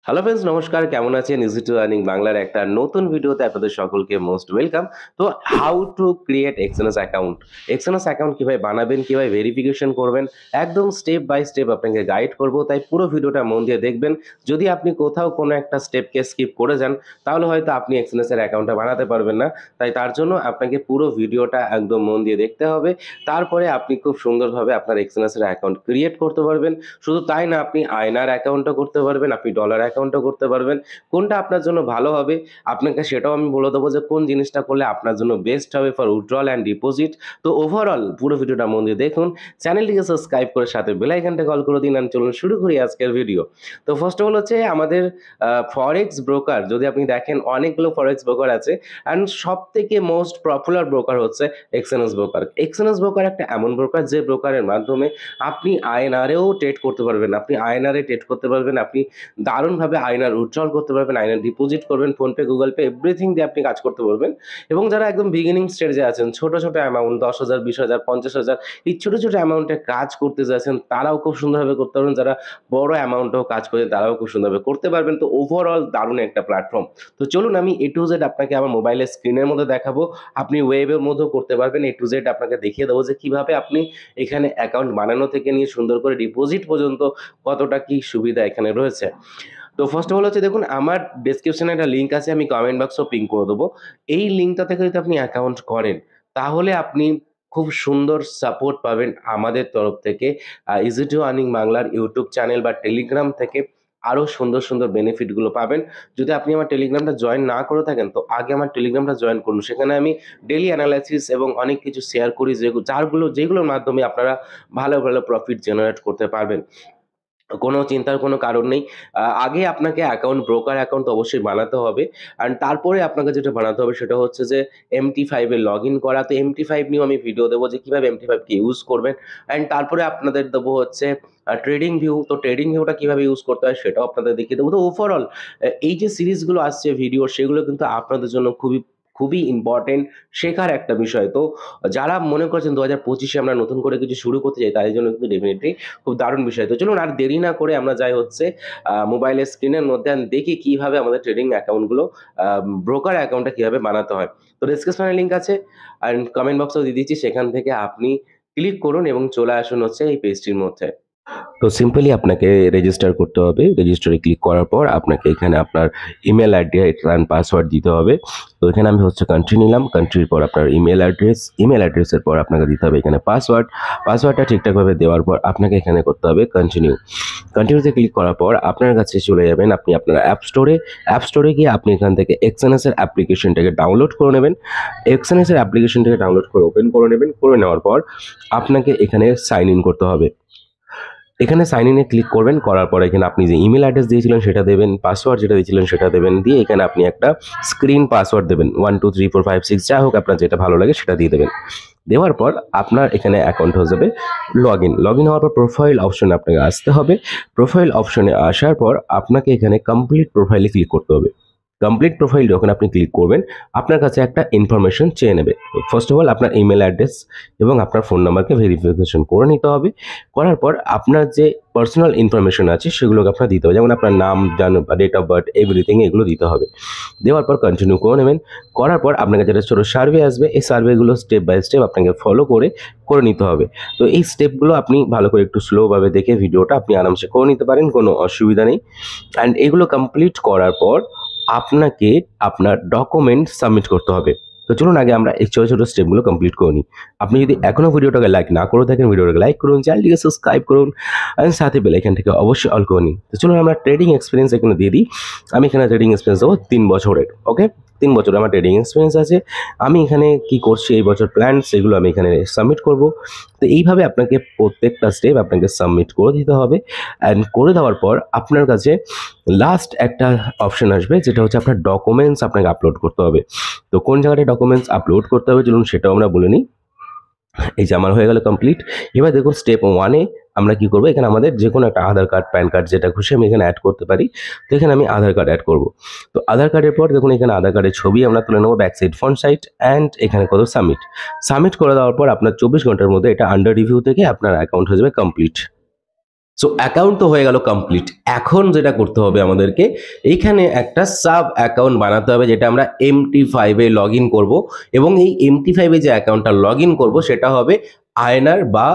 Hello friends, নমস্কার। কেমন আছেন? ইজি টু আর্নিং বাংলার একটা নতুন ভিডিওতে আপনাদের সকলকে মোস্ট ওয়েলকাম। তো how to create XNS account. XNS account কিভাবে বানাবেন, কিভাবে ভেরিফিকেশন করবেন, একদম স্টেপ বাই স্টেপ আপনাকে গাইড করব। তাই পুরো ভিডিওটা মন দিয়ে দেখবেন। যদি আপনি কোথাও কোনো একটা স্টেপকে স্কিপ করে যান, তাহলে হয়তো আপনি এক্সএনএস এর অ্যাকাউন্টটা বানাতে পারবেন না। তাই তার জন্য আপনাকে পুরো ভিডিওটা একদম মন দিয়ে দেখতে হবে। তারপরে আপনি খুব সুন্দরভাবে আপনার এক্সএনএস এর অ্যাকাউন্ট ক্রিয়েট করতে পারবেন। শুধু তাই না, আপনি আয়নার অ্যাকাউন্টও করতে পারবেন, আপনি ডলার অ্যাকাউন্টও করতে পারবেন। কোনটা আপনার জন্য ভালো হবে, আপনাকে সেটাও আমি বলে দেবো যে কোন জিনিসটা করলে আপনার জন্য বেস্ট হবে ফর উইথড্রল অ্যান্ড ডিপোজিট। তো ওভারঅল পুরো ভিডিওটা মন দিয়ে দেখুন। চ্যানেলটিকে সাবস্ক্রাইব করে সাথে বেল আইকনটা কল করে দিন। and চলুন শুরু করি আজকের ভিডিও। তো ফার্স্ট অফ অল হচ্ছে আমাদের ফরেক্স ব্রোকার। যদি আপনি দেখেন অনেকগুলো ফরেক্স ব্রোকার আছে, অ্যান্ড সবথেকে মোস্ট পপুলার ব্রোকার হচ্ছে এক্সএনএস ব্রোকার। এক্সএনএস ব্রোকার একটা এমন ব্রোকার যে ব্রোকারের মাধ্যমে আপনি আইএনআরেও ট্রেড করতে পারবেন। আপনি আইএনআরে ট্রেড করতে পারবেন, আপনি দারুণভাবে আইএনআর উইথড্রল করতে পারবেন, আইএনআর ডিপোজিট করবেন, ফোনপে, গুগল পে এভরিথিং দিয়ে আপনি কাজ করতে পারবেন। এবং যারা একদম বিগিনিং স্টেজে আছেন, ছোট ছোট অ্যামাউন্ট ১০,০০০, ২০,০০০, ৫০,০০০, এই ছোট ছোট অ্যামাউন্টে কাজ করতে যাচ্ছেন, তারাও খুব সুন্দরভাবে করতে পারবেন। যারা বড় অ্যামাউন্টেও কাজ করেন, তারাও খুব সুন্দরভাবে করতে পারবেন। তো ওভারঅল দারুণ একটা প্ল্যাটফর্ম। তো চলুন আমি এ টু জেড আপনাকে আমার মোবাইলের স্ক্রিনের মধ্যে দেখাবো। আপনি ওয়েবের মধ্যেও করতে পারবেন। এ টু জেড আপনাকে দেখিয়ে দেবো যে কিভাবে আপনি এখানে অ্যাকাউন্ট বানানো থেকে নিয়ে সুন্দর করে ডিপোজিট পর্যন্ত কতটা কি সুবিধা এখানে রয়েছে। তো ফার্স্ট অফ অল হচ্ছে, দেখুন আমার ডেসক্রিপশনে একটা লিঙ্ক আছে, আমি কমেন্ট বক্সেও পিন করে দেবো। এই লিঙ্কটা থেকে যদি আপনি অ্যাকাউন্ট করেন, তাহলে আপনি খুব সুন্দর সাপোর্ট পাবেন আমাদের তরফ থেকে। ইজি টু আর্নিং বাংলার ইউটিউব চ্যানেল বা টেলিগ্রাম থেকে আরও সুন্দর সুন্দর বেনিফিটগুলো পাবেন। যদি আপনি আমার টেলিগ্রামটা জয়েন না করে থাকেন, তো আগে আমার টেলিগ্রামটা জয়েন করুন। সেখানে আমি ডেইলি অ্যানালাইসিস এবং অনেক কিছু শেয়ার করি, যেগুলোর মাধ্যমে আপনারা ভালো ভালো প্রফিট জেনারেট করতে পারবেন। কোনো চিন্তার কোনো কারণ নেই। আগে আপনাকে ব্রোকার অ্যাকাউন্ট অবশ্যই বানাতে হবে। অ্যান্ড তারপরে আপনাকে যেটা বানাতে হবে সেটা হচ্ছে যে MT5 এ লগইন করা। তো MT5 নিয়েও আমি ভিডিও দেবো যে কিভাবে MT5 কে ইউজ করবেন। অ্যান্ড তারপরে আপনাদের দেবো হচ্ছে ট্রেডিং ভিউ। তো ট্রেডিং ভিউটা কিভাবে ইউজ করতে হয় সেটাও আপনাদের দেখিয়ে দেবো। তো ওভারঅল এই যে সিরিজগুলো আসছে ভিডিও, সেগুলো কিন্তু আপনাদের জন্য খুবই খুবই ইম্পর্টেন্ট, শেখার একটা বিষয়। তো যারা মনে করছেন ২০২৫ আমরা নতুন করে কিছু শুরু করতে চাই, তাদের জন্য কিন্তু ডেফিনিটলি খুব দারুণ বিষয়। তো চলুন আর দেরি না করে আমরা যাই হচ্ছে মোবাইলের স্ক্রিনের মধ্যে, and দেখি কিভাবে আমাদের ট্রেডিং অ্যাকাউন্টগুলো ব্রোকার অ্যাকাউন্টটা কিভাবে বানাতে হয়। তো ডেসক্রিপশনে লিঙ্ক আছে, অ্যান্ড কমেন্ট বক্সেও দিয়ে দিচ্ছি, সেখান থেকে আপনি ক্লিক করুন এবং চলে আসুন হচ্ছে এই পেজটির মধ্যে। তো সিম্পলি আপনাকে রেজিস্টার করতে হবে। রেজিস্টারে ক্লিক করার পর আপনাকে এখানে আপনার ইমেল অ্যান্ড পাসওয়ার্ড দিতে হবে। তো এখানে আমি হচ্ছে কান্ট্রি নিলাম। কান্ট্রির পর আপনার ইমেল অ্যাড্রেসের পর আপনাকে দিতে হবে এখানে পাসওয়ার্ডটা ঠিকঠাকভাবে দেওয়ার পর আপনাকে এখানে করতে হবে কন্টিনিউতে ক্লিক করার পর আপনার কাছে চলে যাবেন আপনি আপনার অ্যাপ স্টোরে গিয়ে আপনি এখান থেকে এক্সএনএস এর অ্যাপ্লিকেশনটাকে ডাউনলোড করে নেবেন। এক্সএনএস এর অ্যাপ্লিকেশনটাকে ডাউনলোড করে ওপেন করে নেবেন। করে নেওয়ার পর আপনাকে এখানে সাইন ইন করতে হবে। এখানে সাইন ইনে ক্লিক করবেন। করার পর এখানে আপনি যে ইমেল অ্যাড্রেস দিয়েছিলেন সেটা দেবেন, পাসওয়ার্ড যেটা দিয়েছিলেন সেটা দেবেন। দিয়ে এখানে আপনি একটা স্ক্রিন পাসওয়ার্ড দেবেন, 1 2 3 4 5 6 যা হোক আপনার যেটা ভালো লাগে সেটা দিয়ে দেবেন। দেওয়ার পর আপনার এখানে অ্যাকাউন্ট হয়ে যাবে লগ ইন হওয়ার পর প্রোফাইল অপশনে আপনাকে আসতে হবে। প্রোফাইল অপশনে আসার পর আপনাকে এখানে কমপ্লিট প্রোফাইলে ক্লিক করতে হবে। কমপ্লিট প্রোফাইল যখন আপনি ক্লিক করবেন, আপনার কাছে একটা ইনফরমেশন চেয়ে নেবে। ফার্স্ট অফ অল আপনার ইমেল অ্যাড্রেস এবং আপনার ফোন নাম্বারকে ভেরিফিকেশন করে নিতে হবে। করার পর আপনার যে পার্সোনাল ইনফরমেশন আছে সেগুলোকে আপনার দিতে হবে, যেমন আপনার নাম, ডেট অফ বার্থ, এভরিথিং এগুলো দিতে হবে। দেওয়ার পর কন্টিনিউ করে নেবেন। করার পর আপনার কাছে একটা ছোটো সার্ভে আসবে। এই সার্ভেগুলো স্টেপ বাই স্টেপ আপনাকে ফলো করে নিতে হবে। তো এই স্টেপগুলো আপনি ভালো করে একটু স্লোভাবে দেখে ভিডিওটা আপনি আরামসে করে নিতে পারেন, কোনো অসুবিধা নেই। অ্যান্ড এগুলো কমপ্লিট করার পর আপনাকে আপনার ডকুমেন্ট সাবমিট করতে হবে। তো চলুন আগে আমরা এই ছোটো ছোটো স্টেপগুলো কমপ্লিট করে নিই। আপনি যদি এখনও ভিডিওটাকে লাইক না করে থাকেন, ভিডিওটাকে লাইক করুন, চ্যানেলটিকে সাবস্ক্রাইব করুন, আর সাথে বেল আইকন থেকে অবশ্যই অল করে নিন। তো চলুন আমরা ট্রেডিং এক্সপিরিয়েন্স এখানে দিয়ে দিই। আমি এখানে ট্রেডিং এক্সপিরিয়েন্স দেবো 3 বছরের। ওকে, 3 বছর আমার ট্রেডিং এক্সপিরিয়েন্স আছে। আমি এখানে কি করছি এই বছর প্ল্যান, সেগুলো আমি এখানে সাবমিট করব। তো এইভাবে আপনাকে প্রত্যেকটা স্টেপ আপনাকে সাবমিট করে দিতে হবে। অ্যান্ড করে দেওয়ার পর আপনার কাছে লাস্ট একটা অপশন আসবে, যেটা হচ্ছে আপনার ডকুমেন্টস আপনাকে আপলোড করতে হবে। তো কোন জায়গাটায় ডকুমেন্টস আপলোড করতে হবে চলুন সেটাও আমরা বলে নিই। এই যে আমার হয়ে গেল কমপ্লিট। এবার দেখুন স্টেপ 1-এ আমরা কি করব, এখানে আমাদের যে কোনো একটা আধার কার্ড, প্যান কার্ড যেটা খুশি আমি এখানে অ্যাড করতে পারি। তো এখানে আমি আধার কার্ড অ্যাড করব। তো আধার কার্ডের পর দেখুন এখানে আধার কার্ডের ছবি আমরা তুলে নেবো, back side, front side, and এখানে কত সাবমিট করে দেওয়ার পর আপনার 24 ঘন্টার মধ্যে এটা আন্ডার রিভিউ থেকে আপনার অ্যাকাউন্ট হয়ে যাবে কমপ্লিট। সো অ্যাকাউন্ট তো হয়ে গেল কমপ্লিট। এখন যেটা করতে হবে আমাদেরকে, এইখানে একটা সাব অ্যাকাউন্ট বানাতে হবে যেটা আমরা MT5 এ লগ ইন করবো, এবং এই MT5 এ যে অ্যাকাউন্টটা লগ ইন করবো সেটা হবে আয়নার বা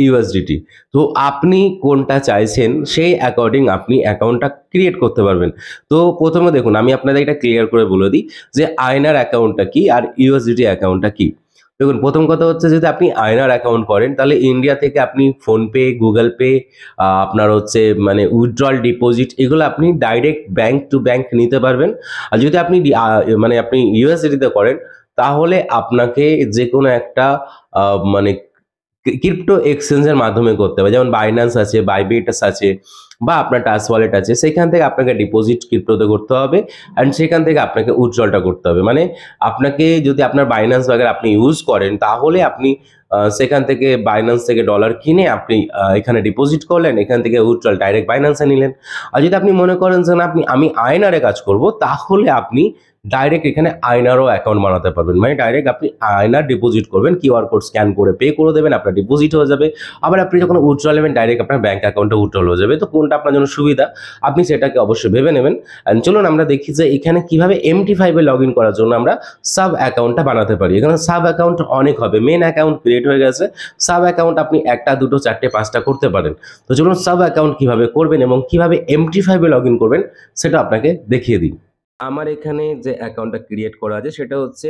ইউএসডিটি। তো আপনি কোনটা চাইছেন সেই অ্যাকর্ডিং আপনি অ্যাকাউন্টটা ক্রিয়েট করতে পারবেন। তো প্রথমে দেখুন, আমি আপনাদের এটা ক্লিয়ার করে বলে দিই যে আয়নার অ্যাকাউন্টটা কি আর ইউএসডিটি অ্যাকাউন্টটা কি। দেখুন, প্রথম কথা হচ্ছে, যদি আপনি আয়নার অ্যাকাউন্ট করেন তাহলে ইন্ডিয়া থেকে আপনি ফোনপে, গুগল পে, আপনার হচ্ছে মানে উইথড্রল ডিপোজিট, এগুলো আপনি ডাইরেক্ট ব্যাংক টু ব্যাংক নিতে পারবেন। আর যদি আপনি মানে আপনি ইউএসডিতে করেন তাহলে আপনাকে যে কোনো একটা মানে ক্রিপ্টো এক্সচেঞ্জের মাধ্যমে করতে হবে, যেমন বাইন্যান্স আছে, বাইবিটস আছে, বা আপনার টাস ওয়ালেট আছে, সেখান থেকে আপনাকে ডিপোজিট ক্রিপ্টোতে করতে হবে, অ্যান্ড সেখান থেকে আপনাকে উইথড্রলটা করতে হবে। মানে আপনাকে যদি আপনার বাইন্যান্স বাগের আপনি ইউজ করেন তাহলে আপনি সেখান থেকে বাইন্যান্স থেকে ডলার কিনে আপনি এখানে ডিপোজিট করলেন, এখান থেকে উইথড্রল ডাইরেক্ট বাইন্যান্সে নিলেন। আর যদি আপনি মনে করেন যে না, আমি আয়নারে কাজ করব, তাহলে আপনি ডাইরেক্ট এখানে আয়নারও অ্যাকাউন্ট বানাতে পারবেন। মানে ডাইরেক্ট আপনি আয়নার ডিপোজিট করবেন, কিউআর কোড স্ক্যান করে পে করে দেবেন, আপনার ডিপোজিট হয়ে যাবে। আবার আপনি যখন উইথড্রল নেবেন ডাইরেক্ট আপনার ব্যাংক অ্যাকাউন্টে উইথড্রল হয়ে যাবে। তো কোনটা আপনার জন্য সুবিধা আপনি সেটাকে অবশ্যই ভেবে নেবেন। অ্যান্ড চলুন আমরা দেখি যে এখানে কিভাবে MT5 এ লগ ইন করার জন্য আমরা সাব অ্যাকাউন্টটা বানাতে পারি। এখানে সাব অ্যাকাউন্ট অনেক হবে, মেন অ্যাকাউন্ট ক্রিয়েট হয়ে গেছে, সাব অ্যাকাউন্ট আপনি একটা, দুটো, চারটে, পাঁচটা করতে পারেন। তো চলুন সাব অ্যাকাউন্ট কিভাবে করবেন এবং কিভাবে MT5 এ লগ ইন করবেন সেটা আপনাকে দেখিয়ে দিই। আমার এখানে যে অ্যাকাউন্টটা ক্রিয়েট করা আছে সেটা হচ্ছে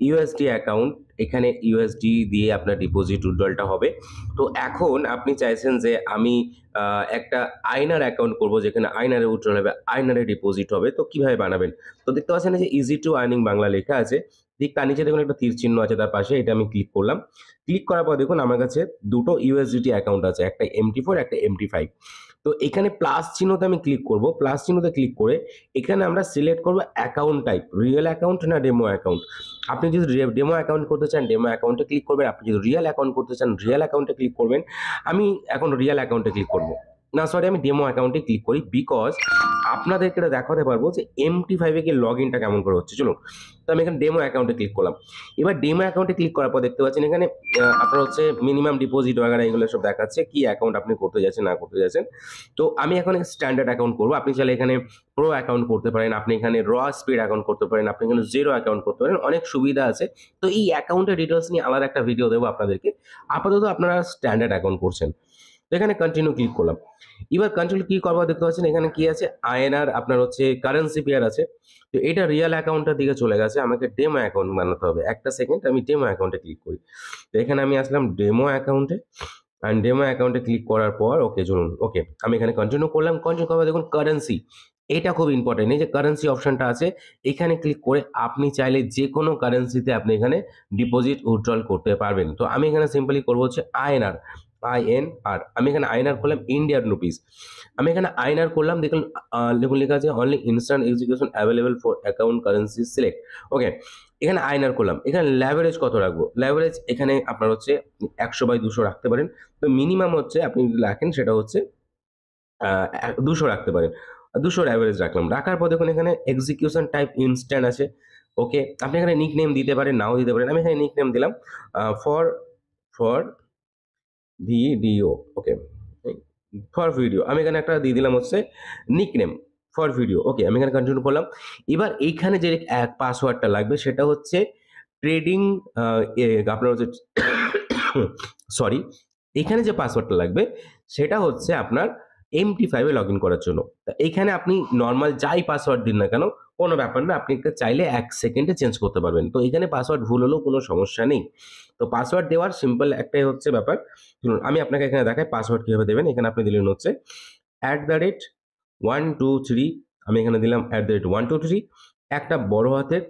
ইউএসডি অ্যাকাউন্ট। এখানে ইউএসডি দিয়ে আপনার ডিপোজিট উইথড্রলটা হবে। তো এখন আপনি চাইছেন যে আমি একটা আয়নার অ্যাকাউন্ট করব, যেখানে আয়নারে উইথড্রল হবে, আয়নারে ডিপোজিট হবে। তো কিভাবে বানাবেন? তো দেখতে পাচ্ছেন এই যে ইজি টু আর্নিং বাংলা লেখা আছে, ঠিক তার নিচে দেখুন একটা তীর চিহ্ন আছে তার পাশে, এটা আমি ক্লিক করলাম। ক্লিক করার পর দেখুন আমার কাছে দুটো ইউএসডিটি অ্যাকাউন্ট আছে, একটা MT4, একটা MT5। তো এখানে প্লাস চিহ্নতে আমি ক্লিক করব। প্লাস চিহ্নতে ক্লিক করে এখানে আমরা সিলেক্ট করব অ্যাকাউন্ট টাইপ, রিয়েল অ্যাকাউন্ট না ডেমো অ্যাকাউন্ট। আপনি যদি ডেমো অ্যাকাউন্ট করতে চান ডেমো অ্যাকাউন্টে ক্লিক করবেন, আপনি যদি রিয়েল অ্যাকাউন্ট করতে চান রিয়েল অ্যাকাউন্টে ক্লিক করবেন। আমি এখন রিয়েল অ্যাকাউন্টে ক্লিক করব, না সরি, আমি ডেমো অ্যাকাউন্টে ক্লিক করি, বিকজ আপনাদেরকে এটা দেখাতে পারবো যে MT5 এ গিয়ে লগ ইনটা কেমন করে হচ্ছে। চলুন, তো আমি এখানে ডেমো অ্যাকাউন্টে ক্লিক করলাম। এবার ডেমো অ্যাকাউন্টে ক্লিক করার পর দেখতে পাচ্ছেন এখানে আপনার হচ্ছে মিনিমাম ডিপোজিট বাগেরা এগুলো সব দেখাচ্ছে, কি অ্যাকাউন্ট আপনি করতে যাচ্ছেন না করতে যাচ্ছেন। তো আমি এখন স্ট্যান্ডার্ড অ্যাকাউন্ট করবো। আপনি চাইলে এখানে প্রো অ্যাকাউন্ট করতে পারেন, আপনি এখানে র স্পিড অ্যাকাউন্ট করতে পারেন, আপনি এখানে জিরো অ্যাকাউন্ট করতে পারেন, অনেক সুবিধা আছে। তো এই অ্যাকাউন্টের ডিটেলস নিয়ে আলাদা একটা ভিডিও দেবো আপনাদেরকে। আপাতত আপনারা স্ট্যান্ডার্ড অ্যাকাউন্ট করছেন। তো এখানে কন্টিনিউ ক্লিক করলাম। এবার কন্টিনিউ কি করবো দেখতে পাচ্ছেন এখানে কি আছে, আইএনআর আপনার হচ্ছে কারেন্সি পেয়ার আছে। তো এটা রিয়েল অ্যাকাউন্টের দিকে চলে গেছে, আমাকে ডেমো অ্যাকাউন্ট বানাতে হবে। একটা সেকেন্ড, আমি ডেমো অ্যাকাউন্টে ক্লিক করি। তো এখানে আমি আসলাম ডেমো অ্যাকাউন্টে, অ্যান্ড ডেমো অ্যাকাউন্টে ক্লিক করার পর ওকে চলুন, ওকে আমি এখানে কন্টিনিউ করলাম। কন্টিনিউ করবো, দেখুন কারেন্সি, এটা খুব ইম্পর্টেন্ট। এই যে কারেন্সি অপশনটা আছে, এখানে ক্লিক করে আপনি চাইলে যে কোনো কারেন্সিতে আপনি এখানে ডিপোজিট উইথড্রল করতে পারবেন। তো আমি এখানে সিম্পলি করবো হচ্ছে আইএনআর, INR। আমি এখানে আইএনআর করলাম ইন্ডিয়ান রুপিস। আমি এখানে আইএনআর করলাম, দেখুন দেখুন লেখা আছে only instant execution available for account currency select. Okay, এখানে আইএনআর করলাম। এখানে ল্যাভারেজ কত রাখবো? ল্যাভারেজ এখানে আপনার হচ্ছে 100/200 রাখতে পারেন। তো মিনিমাম হচ্ছে আপনি যদি রাখেন সেটা হচ্ছে 200 রাখতে পারেন। 200 অ্যাভারেজ রাখলাম। রাখার পর দেখুন এখানে এক্সিকিউশন টাইপ ইনস্ট্যান্ট আছে। ওকে, আপনি এখানে নিক নেম দিতে পারেন, নাও দিতে পারেন। আমি এখানে নিক নেম দিলাম for for video. Okay, for video আমি এখানে একটা দিয়ে দিলাম হচ্ছে নিক নেম ফর ভিডিও। ওকে, আমি এখানে কন্টিনিউ করলাম। এবার এইখানে যে পাসওয়ার্ডটা লাগবে সেটা হচ্ছে ট্রেডিং, আপনার হচ্ছে সরি, এখানে যে পাসওয়ার্ডটা লাগবে সেটা হচ্ছে আপনার MT5 এ লগ ইন করার জন্য। তা এখানে আপনি নর্মাল যাই পাসওয়ার্ড দিন না কেন, কোনো ব্যাপার না, আপনি এটা চাইলে 1 সেকেন্ডে চেঞ্জ করতে পারবেন। তো এখানে পাসওয়ার্ড ভুল হলেও কোনো সমস্যা নেই। তো পাসওয়ার্ড দেওয়ার সিম্পল একটাই হচ্ছে ব্যাপার। শুনুন, আমি আপনাকে এখানে দেখাই পাসওয়ার্ড কিভাবে দেবেন। এখানে আপনি দিলেন হচ্ছে @123, আমি এখানে দিলাম @123, একটা বড় হাতের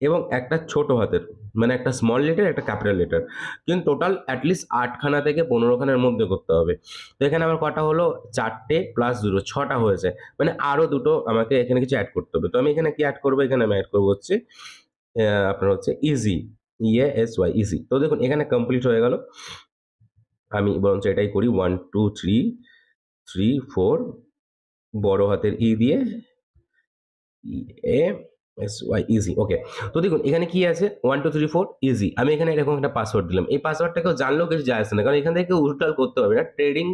এবং একটা ছোট হাতের, মানে একটা স্মল লেটার একটা ক্যাপিটাল লেটার, কিন্তু টোটাল অ্যাটলিস্ট 8 খানা থেকে 15 খানার মধ্যে করতে হবে। তো এখানে আমার কটা হলো, 4টে প্লাস 2, 6টা হয়েছে। মানে আরো দুটো আমাকে এখানে কিছু অ্যাড করতে হবে। তো আমি এখানে কি অ্যাড করবো, এখানে আমি অ্যাড করবো হচ্ছে আপনার হচ্ছে ইজি, EASY, ইজি। তো দেখুন এখানে কমপ্লিট হয়ে গেল। আমি বরঞ্চ এটাই করি, 1 2 3 3 4, বড় হাতের ই দিয়ে SY ইজি, ওকে। তো দেখুন এখানে কি আছে 1 2 3 4 ইজি। আমি এখানে এরকম একটা পাসওয়ার্ড দিলাম। এই পাসওয়ার্ডটা কেউ জানলেও কিছু যায় আসে না। কারণ এখান থেকে কেউ উল্টাল করতে পারবে না। ট্রেডিং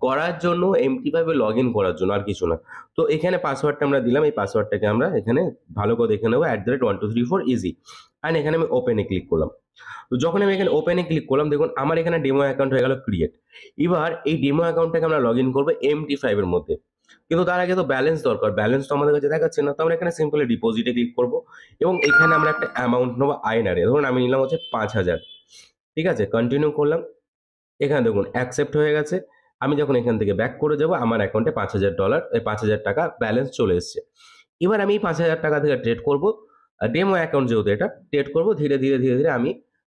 করার জন্য MT5 এ লগইন করার জন্য আর কিছু না। তো এখানে পাসওয়ার্ডটা আমরা দিলাম। এই পাসওয়ার্ডটাকে আমরা এখানে ভালো করে দেখে নেব @1234 ইজি। অ্যান্ড এখানে আমি ওপেন এ ক্লিক করলাম। তো যখন আমি এখানে ওপেন এ ক্লিক করলাম দেখুন আমার এখানে ডেমো অ্যাকাউন্ট হয়ে গেল ক্রিয়েট। এবার এই ডেমো অ্যাকাউন্টটাকে আমরা লগইন করব MT5 এর মধ্যে। কিন্তু তার আগে তো ব্যালেন্স দরকার। ব্যালেন্স তো আমাদের কাছে দেখাচ্ছে না। তো আমরা এখানে সিম্পলি ডিপোজিটে ক্লিক করব এবং এখানে আমরা একটা অ্যামাউন্ট নেব আইএনআর এ। ধরুন আমি নিলাম হচ্ছে ৫,০০০। ঠিক আছে? কন্টিনিউ করলাম। এখানে দেখুন অ্যাকসেপ্ট হয়ে গেছে। আমি যখন এখান থেকে ব্যাক করে যাব আমার অ্যাকাউন্টে $৫,০০০ এই ৳৫,০০০ ব্যালেন্স চলে এসছে। এবার আমি এই ৳৫,০০০ থেকে ট্রেড করব। ডেমো অ্যাকাউন্ট যেহেতু এটা ট্রেড করব ধীরে ধীরে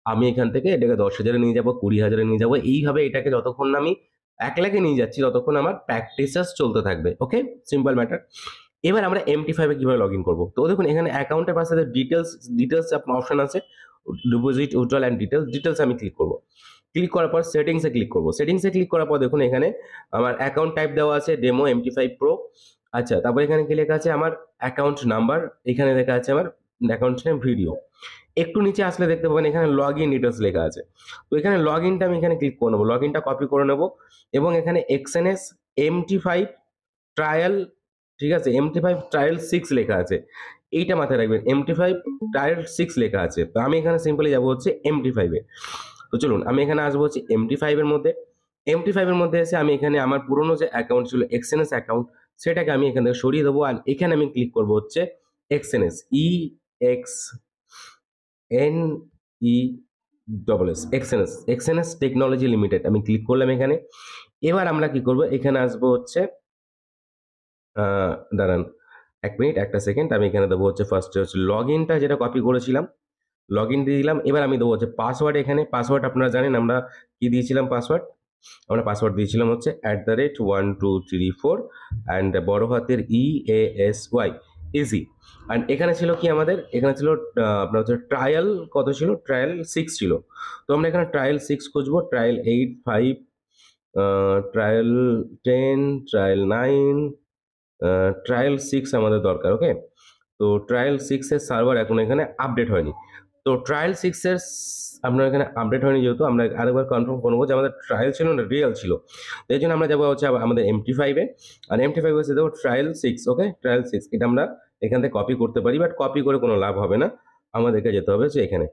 আমি এখান থেকে এটাকে ১০,০০০ এ নিয়ে যাব, ২০,০০০ এ নিয়ে যাব। এইভাবে এটাকে যতক্ষণ না আমি ১,০০,০০০ এ নিয়ে যাচ্ছি ততক্ষণ আমার প্র্যাকটিসেস চলতে থাকবে। ওকে? Simple matter. এবার আমরা MT5 এ কিভাবে লগইন করব? তো দেখুন এখানে অ্যাকাউন্টের পাশে ডিটেইলস আপনার অপশন আছে। Deposit, withdrawal and details. Details আমি ক্লিক করব। ক্লিক করার পর সেটিংস এ ক্লিক করব। সেটিংস এ ক্লিক করার পর দেখুন এখানে আমার অ্যাকাউন্ট টাইপ দেওয়া আছে ডেমো MT5 প্রো। আচ্ছা, তারপর এখানে কি লেখা আছে আমার অ্যাকাউন্ট নাম্বার, এখানে লেখা আছে আমার অ্যাকাউন্ট নেম, ভিডিও। একটু নিচে আসলে দেখতে পাবেন এখানে লগইন ডিটেইলস লেখা আছে। তো এখানে লগইনটা আমি এখানে ক্লিক করে নেব। লগইনটা কপি করে নেব এবং এখানে এক্সএনএস MT5 ট্রায়াল, ঠিক আছে? MT5 ট্রায়াল 6 লেখা আছে। এইটা মাথায় রাখবেন। MT5 ট্রায়াল 6 লেখা আছে। তো আমি এখানে সিম্পলি যাব হচ্ছে MT5 এ। তো চলুন আমি এখানে আসবো হচ্ছে MT5 এর মধ্যে। MT5 এর মধ্যে এসে আমি এখানে আমার পুরনো যে অ্যাকাউন্ট ছিল এক্সএনএস অ্যাকাউন্ট, সেটাকে আমি এখান থেকে সরিয়ে দেবো। আর এখানে আমি ক্লিক করব হচ্ছে এক্সএনএস, EXNESS, এক্সএনএস টেকনোলজি লিমিটেড। আমি ক্লিক করলাম এখানে। এবার আমরা কি করব, এখানে আসবো হচ্ছে দাঁড়ান ১ মিনিট ১ টা সেকেন্ড। আমি এখানে দেবো হচ্ছে ফার্স্টে হচ্ছে লগইনটা যেটা কপি করেছিলাম, লগইন দিয়ে দিলাম। এবার আমি দেবো হচ্ছে পাসওয়ার্ড। এখানে পাসওয়ার্ড আপনারা জানেন আমরা কি দিয়েছিলাম পাসওয়ার্ড? আমরা পাসওয়ার্ড দিয়েছিলাম হচ্ছে @1234 অ্যান্ড বড় হাতের EASY ইজি। অ্যান্ড এখানে ছিল কি আমাদের? এখানে ছিল আপনার হচ্ছে ট্রায়াল কত ছিল? ট্রায়াল 6 ছিল। তো আমরা এখানে ট্রায়াল 6 খুঁজবো, ট্রায়াল 8, 5, ট্রায়াল 10, ট্রায়াল 9, ট্রায়াল 6 আমাদের দরকার। ওকে? তো ট্রায়াল 6 এর সার্ভার এখন এখানে আপডেট হয়নি। তো ট্রায়াল 6 এর আপনার এখানে আপডেট হয়নি যেহেতু আমরা আরেকবার কনফার্ম করব যে আমাদের ট্রায়াল ছিল না রিয়েল ছিল। তো এর জন্য আমরা যাবো হচ্ছে আমাদের MT5 এ। আর MT5 হচ্ছে দেখো ট্রায়াল 6, ওকে? ট্রায়াল 6 এটা আমরা এখান থেকে কপি করতে পারি, বাট কপি করে কোনো লাভ হবে না। আমাদেরকে যেতে হবে হচ্ছে এখানে।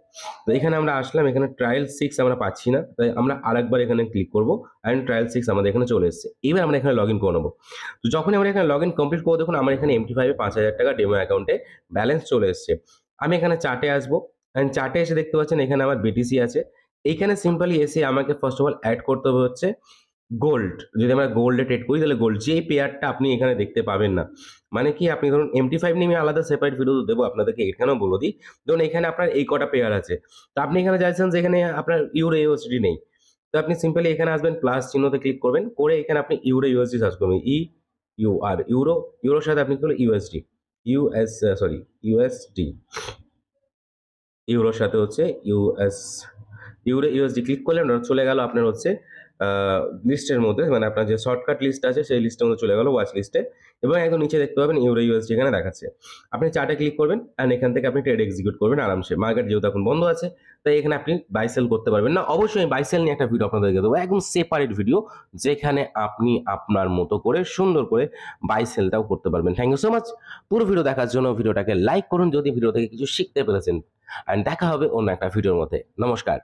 তো এখানে আমরা আসলাম, এখানে ট্রায়াল 6 আমরা পাচ্ছি না। তাই আমরা আরেকবার এখানে ক্লিক করব অ্যান্ড ট্রায়াল 6 আমাদের এখানে চলে এসেছে। এবার আমরা এখানে লগইন করে নেব। তো যখনই আমরা এখানে লগইন কমপ্লিট করব দেখুন আমার এখানে MT5 এ ৳৫,০০০ ডেমো অ্যাকাউন্টে ব্যালেন্স চলে এসেছে। আমি এখানে চার্টে আসবো অ্যান্ড চার্টে এসে দেখতে পাচ্ছেন এখানে আমার BTC আছে। এইখানে সিম্পলি এসে আমাকে ফার্স্ট অফ অল এড করতে হবে হচ্ছে গোল্ড। যদি আমরা গোল্ডে ট্রেড করি তাহলে গোল্ড, যে পেয়ারটা আপনি এখানে দেখতে পাবেন না। মানে কি আপনি ধরুন MT5 নিয়ে আমি আলাদা সেপারেট ভিডিও দেবো আপনাদেরকে, এখানেও বলে দিই। ধরুন এখানে আপনার এই কটা পেয়ার আছে। তো আপনি এখানে চাইছেন যে এখানে আপনার ইউরো USD নেই। তো আপনি সিম্পলি এখানে আসবেন, প্লাস চিহ্নতে ক্লিক করবেন, করে এখানে আপনি ইউরো USD সার্চ করবেন। ইউরোর সাথে আপনি কি করবেন USD, USD, ইউরোর সাথে হচ্ছে ইউরো ইউএসডি ক্লিক করলেন, ওটা চলে গেল আপনার হচ্ছে লিস্টের মধ্যে, মানে আপনার যে শর্টকাট লিস্ট আছে সেই লিস্টের মধ্যে চলে গেল ওয়াচ লিস্টে। এবং একদম নিচে দেখতে পাবেন ইউরো ইউএসডি এখানে দেখাচ্ছে। আপনি চার্টে ক্লিক করবেন অ্যান্ড এখান থেকে আপনি ট্রেড এক্সিকিউট করবেন আরামসে। মার্কেট যেহেতু এখন বন্ধ আছে তাই এখানে আপনি বাই সেল করতে পারবেন না। অবশ্যই বাই সেল নিয়ে একটা ভিডিও আপনাদেরকে দেবো, একদম সেপারেট ভিডিও, যেখানে আপনি আপনার মতো করে সুন্দর করে বাই সেলটাও করতে পারবেন। থ্যাংক ইউ সো মাচ পুরো ভিডিও দেখার জন্য। ভিডিওটাকে লাইক করুন যদি ভিডিও থেকে কিছু শিখতে পেরেছেন। অ্যান্ড দেখা হবে অন্য একটা ভিডিওর মধ্যে। নমস্কার।